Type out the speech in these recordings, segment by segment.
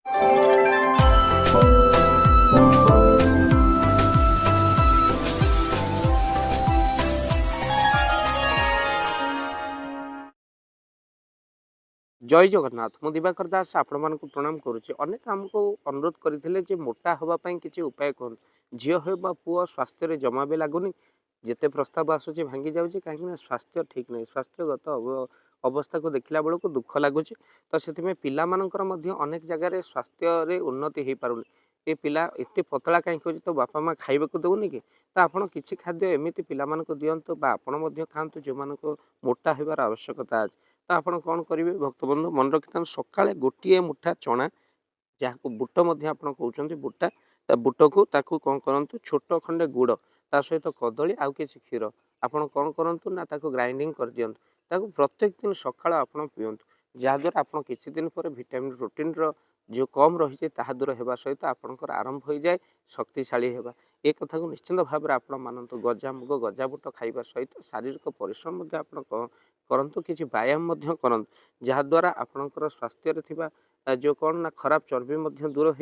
जय जगन्नाथ मु दिवाकर दास आपण मानक प्रणाम करुच्ची। अनेक आमको अनुरोध करते मोटा हाँपाई किसी उपाय कहूँ। झील हो पुओ स्वास्थ्य जमा भी लगुनि, जिते प्रस्ताव आसूँ भांगी जाऊँगी कहीं स्वास्थ्य ठीक नहीं। स्वास्थ्यगत अवस्था को देखला बेलू दुख लगुच। तो से पिलामानकर अनेक जगार स्वास्थ्य उन्नति हो पारुनि। ये पिला एत पतला कहीं हो तो बापा माँ खाइबा दौनी कि तो आपड़ किसी खाद्य एमती पिलामानक दिंतु आपड़ खातु जो मानक मोटा होबार आवश्यकता अच्छे। तो आप कौन करेंगे भक्त बंधु मन रखी सकाଳେ गोटे मुठा चना जहाँ बुट कहते बुटा बुट को ताकू कौन करूँ छोट खंडे गुड़ ता सहित कदली आउ कि क्षीर आपड़ कौन करूँ ना ग्राइंडिंग कर दिंतु प्रत्येक दिन सकाळ आप पीतु जहाद्वारा आप किसी दिन पर विटामिन प्रोटीन जो कम रही है दूर होगा सहित आपंकर आरंभ हो जाए शक्तिशाली होगा। एक कथा को निश्चिंत भाव में आप मानतु गजामुग गजाबुट खाइबा सहित शारीरिक परिश्रम करंतु किसी व्यायाम करंतु जहाद्वारा आपणकर स्वास्थ्य जो कौन ना खराब चर्बी दूर हो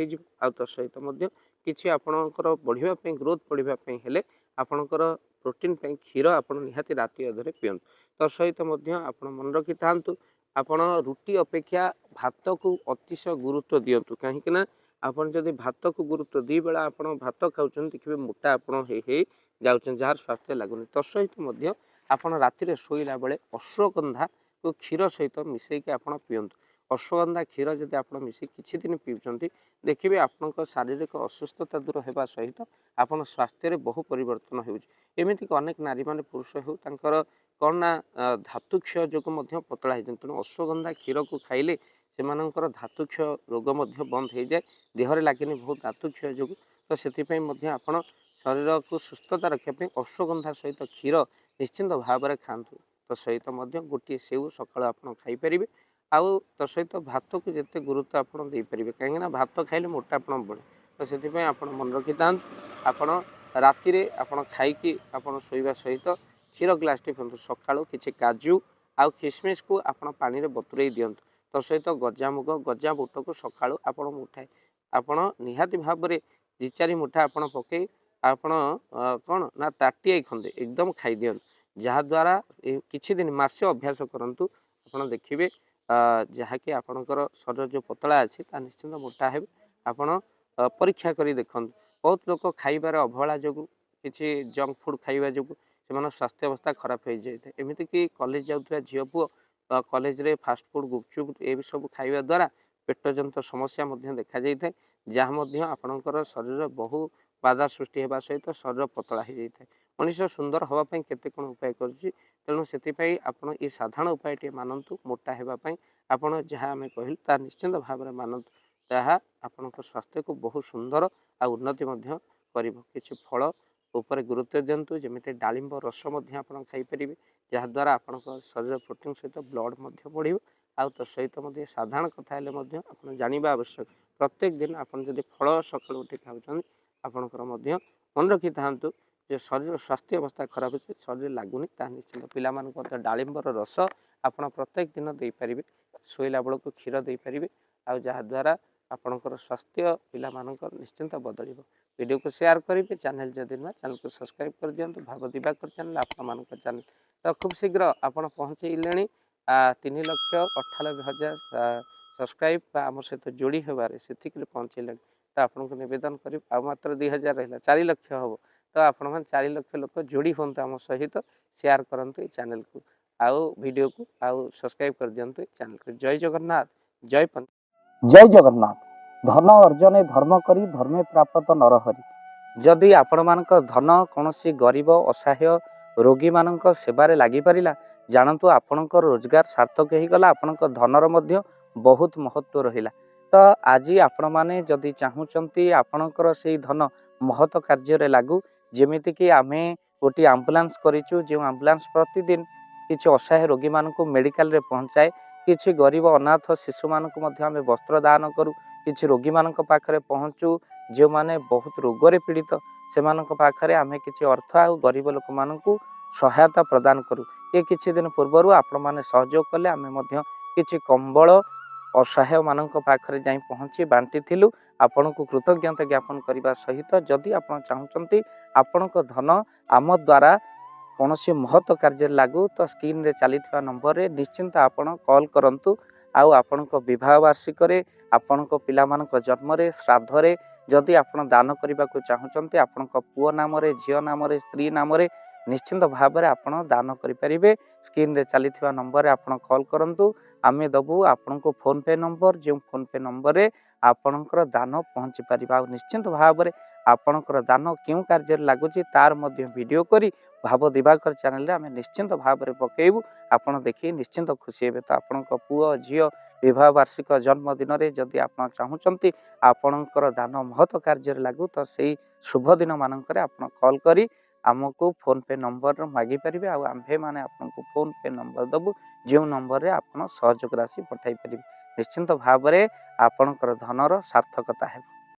सहित किसी आपणकर बढ़ापी ग्रोथ बढ़ापी हेले आपणकर प्रोटीन क्षीर आप निहाती राति अधे पीतु। तो सहित आप मन रखी था आपण रुटी अपेक्षा भात को अतिशय गुरुत्व दिंतु कहीं आपन जदि भात को गुरुत्व दी बेला आप भात खाऊँ देखिए मोटा आपड़ जाऊँ जार स्वास्थ्य लगुनि। तसहित आपड़ राति शोला बेले अश्वगंधा को क्षीर सहित मिसेक आप पीतु। अश्वगंधा क्षीर जब आप मिसे किसी दिन पीछे देखिए आपण शारीरिक असुस्थता दूर होगा सहित आप स्वास्थ्य बहु परिवर्तन होमती अनेक नारी मान पुरुष हो कौन ना धातुक्षय जो पतला हो तेणु अश्वगंधा क्षीर को खाइले से धातुक्षय रोग बंद हो जाए देहरे लगे बहुत धातुक्षय जो तो से आप शरीर को सुस्थता रखापी अश्वगंधा सहित क्षीर निश्चिंत भाव में खातु। तो सहित गोटे सेव सकाळ आप खाईपर आउ तो सहित भात को जिते गुरुत्व आपड़ देपारे कहीं भात खाइले मोटापण बढ़े। तो से आप मन रखी था आपड़ राति खाई शोवा सहित क्षीर ग्लास टी पीतु। सकाळू किसी काजू आउ किशमिश को आप पानी में बतुरे दिंतु। तो सहित गजामुग गजा बुट को सकाळू आप मुठाए आपड़ निहाती भाव में 2-4 मुठा आप पकई आपड़ कौन ना ताटिए खंडे एकदम खाई दिंतु जहाद्वारा किछि दिन मासे अभ्यास करंतु आप देखिए जहाँकि आपणकर शरीर जो पतला अच्छी निश्चिंत मोटा है। आपड़ परीक्षा कर देखु बहुत लोक खाइबार अवहेला जो किसी जंक फूड खाइबा जो स्वास्थ्य अवस्था खराब हो जाए एमती कि कॉलेज जाऊा झील पुओ कॉलेज रे फास्ट फूड गुपचुप ये सब खाइबा द्वारा पेट जनित समस्या देखा जाए जहाँ आपणकर शरीर बहु बाधा सृष्टि होगा सहित शरीर पतला हो जाए। मनुष्य सुंदर हाँपाई केते कौन उपाय करुच्ची तेणु से आप साधारण उपाय मानतु मोटा होगापी आपड़ जहाँ आम कहल निश्चिंत भाव में मानतु जहाँ आपण स्वास्थ्य को बहुत सुंदर आ उन्नति किसी फल उपर गुरुत्व दिंतु जमी डालिंब रस आप खाईपर जहाद्वारा आपण शरीर प्रोटीन सहित ब्लड बढ़ आउ तो सहित साधारण कथा आप जानवा आवश्यक प्रत्येक दिन आपड़ जब फल सकाल उठी खाऊँ आपणकर मन रखी था जो शरीर स्वास्थ्य अवस्था खराब है शरीर लगुनि निश्चित पिला डालिंबर रस आप प्रत्येक दिन देपारे शोला बेलू क्षीर देपारे आ जहाद्वारा आपणकर स्वास्थ्य पिला निश्चिंत बदल। वीडियो को शेयर करेंगे चैनल जदि नुआ चैनल को सब्सक्राइब कर दिंतु भाव दिवाकर चैनल आप चैनल तो खूब शीघ्र आप पहुँचे 3,98,000 सब्सक्राइब आम सहित जोड़ी होबार से पहुँचे तो आपको निवेदन कर मात्र 2,000 रहा 4 लाख हम तो आप 4 लाख लोक जोड़ी हूँ आम सहित शेयर करूँ ये चैनल को आउ वीडियो को आउ सब्सक्राइब कर दिंतु चैनल को। जय जगन्नाथ जय जय जगन्नाथ। धन अर्जने धर्म करी धर्मे प्राप्त नरहरि। जदि आपण मानक धन कौन गरीब असहाय रोगी मानक सेवारे लगी पारिला जानतु आपणकर रोजगार सार्थक हो गला आपणकर धनर मध्य बहुत महत्व रहिला। तो आज आपण माने जदि चाहूचंती आपणकर से धन महत कार्य लागू जेमिति कि आमे गोटे आम्बुलांस करिचु जो आम्बुलांस प्रतिदिन किसी असहाय रोगी मानक मेडिकल रे पहुँचाए किसी गरीब अनाथ शिशु मानक आमे वस्त्र दान करूँ किसी रोगी मानक पाखरे पहुँचू जो माने बहुत रोगरे पीड़ित से पाखरे आमे किसी अर्थ आ गरीब लोक मानकू सहायता प्रदान करूँ। ये किछि दिन पूर्वर आपण माने सहयोग कले आमे मध्य किछि कंबल ଅସହାୟ ମାନଙ୍କ ପାଖରେ ଯାଇ ପହଞ୍ଚି ବାଣ୍ଟିଥିଲୁ। ଆପଣଙ୍କୁ କୃତଜ୍ଞତା ଜ୍ଞାପନ କରିବା ସହିତ ଯଦି ଆପଣ ଚାହୁଁଛନ୍ତି ଆପଣଙ୍କ ଧନ ଆମ ଦ୍ୱାରା କୌଣସି ମହତ କାର୍ଯ୍ୟରେ ଲାଗୁ ତ ସ୍କ୍ରିନରେ ଚାଲିଥିବା ନମ୍ବରରେ ନିଶ୍ଚିନ୍ତ ଆପଣ କଲ୍ କରନ୍ତୁ। ଆଉ ଆପଣଙ୍କ ବିବାହ ବାର୍ଷିକରେ, ଆପଣଙ୍କ ପିଲାମାନଙ୍କ ଜନ୍ମରେ, ଶ୍ରାଦ୍ଧରେ ଯଦି ଆପଣ ଦାନ କରିବାକୁ ଚାହୁଁଛନ୍ତି, ଆପଣଙ୍କ ପୁଅ ନାମରେ, ଝିଅ ନାମରେ, ସ୍ତ୍ରୀ ନାମରେ ନିଶ୍ଚିନ୍ତ ଭାବରେ ଆପଣ ଦାନ କରିପାରିବେ। ସ୍କ୍ରିନରେ ଚାଲିଥିବା ନମ୍ବରରେ ଆପଣ କଲ୍ କରନ୍ତୁ। ଆମେ ଦେବୁ ଆପଣଙ୍କୁ ଫୋନ୍ପେ ନମ୍ବର, ଯେଉଁ ଫୋନ୍ପେ ନମ୍ବରରେ ଆପଣଙ୍କର ଦାନ ପହଞ୍ଚି ପାରିବ। ଆଉ ନିଶ୍ଚିନ୍ତ ଭାବରେ ଆପଣଙ୍କର ଦାନ କେଉଁ କାର୍ଯ୍ୟରେ ଲାଗୁଛି ତାର ମଧ୍ୟ ଭିଡ଼ିଓ କରି ଭାବ ଦିବାକର ଚ୍ୟାନେଲରେ ଆମେ ନିଶ୍ଚିନ୍ତ ଭାବରେ ପକାଇବୁ। ଆପଣ ଦେଖି ନିଶ୍ଚିନ୍ତ ଖୁସି ହେବେ। ତ ଆପଣଙ୍କ ପୁଅ ଝିଅ ବିବାହ ବାର୍ଷିକ ଜନ୍ମଦିନରେ ଯଦି ଆପଣ ଚାହୁଁଛନ୍ତି ଆପଣଙ୍କର ଦାନ ମହତ କାର୍ଯ୍ୟରେ ଲାଗୁ ତ ସେଇ ଶୁଭ ଦିନ ମାନଙ୍କରେ ଆପଣ କଲ୍ କରି ଆମକୁ ଫୋନ୍ପେ ନମ୍ବର ମାଗିପାରିବେ। ଆଉ ଆମ୍ଭେମାନେ ଆପଣଙ୍କୁ ଫୋନ୍ପେ ନମ୍ବର ଦେବୁ, ଯେଉଁ ନମ୍ବରରେ ଆପଣ ସହଯୋଗ ରାଶି ପଠାଇ ପାରିବେ। ନିଶ୍ଚିନ୍ତ ଭାବରେ ଆପଣଙ୍କର ଧନର ସାର୍ଥକତା ହେବ।